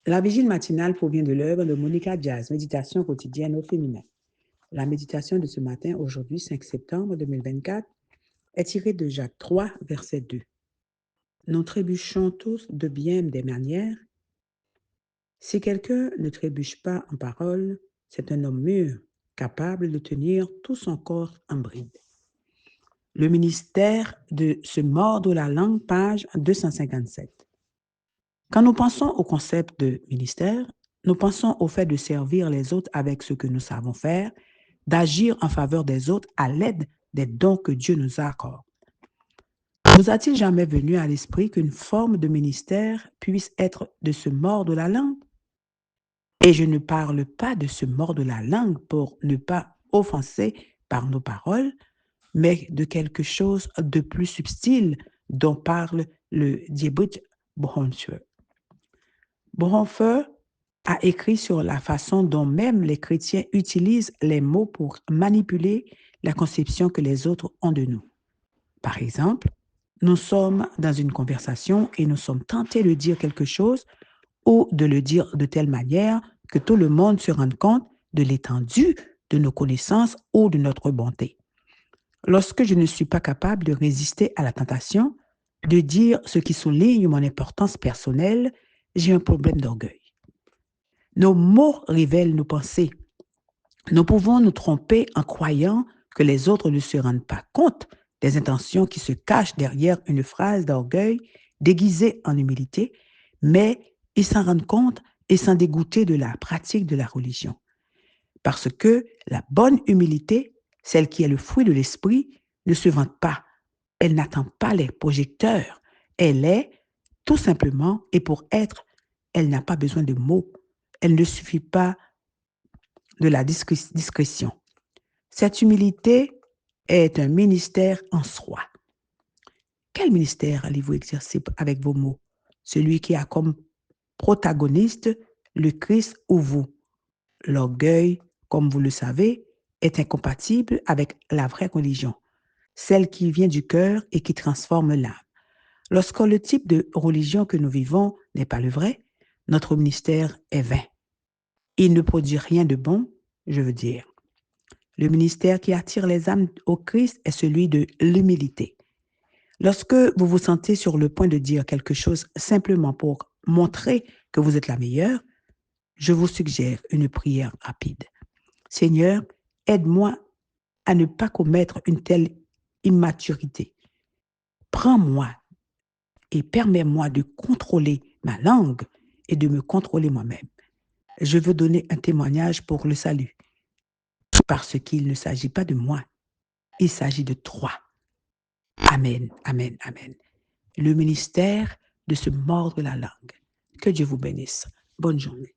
La vigile matinale provient de l'œuvre de Monica Jazz, Méditation quotidienne au féminin. La méditation de ce matin, aujourd'hui 5 septembre 2024, est tirée de Jacques 3, verset 2. Nous trébuchons tous de bien des manières. Si quelqu'un ne trébuche pas en parole, c'est un homme mûr, capable de tenir tout son corps en bride. Le ministère de se mordre la langue, page 257. Quand nous pensons au concept de ministère, nous pensons au fait de servir les autres avec ce que nous savons faire, d'agir en faveur des autres à l'aide des dons que Dieu nous accorde. Vous a-t-il jamais venu à l'esprit qu'une forme de ministère puisse être de se mordre la langue? Et je ne parle pas de se mordre la langue pour ne pas offenser par nos paroles, mais de quelque chose de plus subtil dont parle le Dietrich Bonhoeffer. Bonhoeffer a écrit sur la façon dont même les chrétiens utilisent les mots pour manipuler la conception que les autres ont de nous. Par exemple, nous sommes dans une conversation et nous sommes tentés de dire quelque chose ou de le dire de telle manière que tout le monde se rende compte de l'étendue de nos connaissances ou de notre bonté. Lorsque je ne suis pas capable de résister à la tentation de dire ce qui souligne mon importance personnelle, j'ai un problème d'orgueil. Nos mots révèlent nos pensées. Nous pouvons nous tromper en croyant que les autres ne se rendent pas compte des intentions qui se cachent derrière une phrase d'orgueil déguisée en humilité, mais ils s'en rendent compte et s'en dégoûter de la pratique de la religion. Parce que la bonne humilité, celle qui est le fruit de l'esprit, ne se vante pas. Elle n'attend pas les projecteurs. Elle est tout simplement, et pour être, elle n'a pas besoin de mots. Elle ne suffit pas de la discrétion. Cette humilité est un ministère en soi. Quel ministère allez-vous exercer avec vos mots? Celui qui a comme protagoniste le Christ ou vous? L'orgueil, comme vous le savez, est incompatible avec la vraie religion, celle qui vient du cœur et qui transforme l'âme. Lorsque le type de religion que nous vivons n'est pas le vrai, notre ministère est vain. Il ne produit rien de bon, je veux dire. Le ministère qui attire les âmes au Christ est celui de l'humilité. Lorsque vous vous sentez sur le point de dire quelque chose simplement pour montrer que vous êtes la meilleure, je vous suggère une prière rapide. Seigneur, aide-moi à ne pas commettre une telle immaturité. Prends-moi et permets-moi de contrôler ma langue et de me contrôler moi-même. Je veux donner un témoignage pour le salut, parce qu'il ne s'agit pas de moi, il s'agit de toi. Amen, amen, amen. Le ministère de se mordre la langue. Que Dieu vous bénisse. Bonne journée.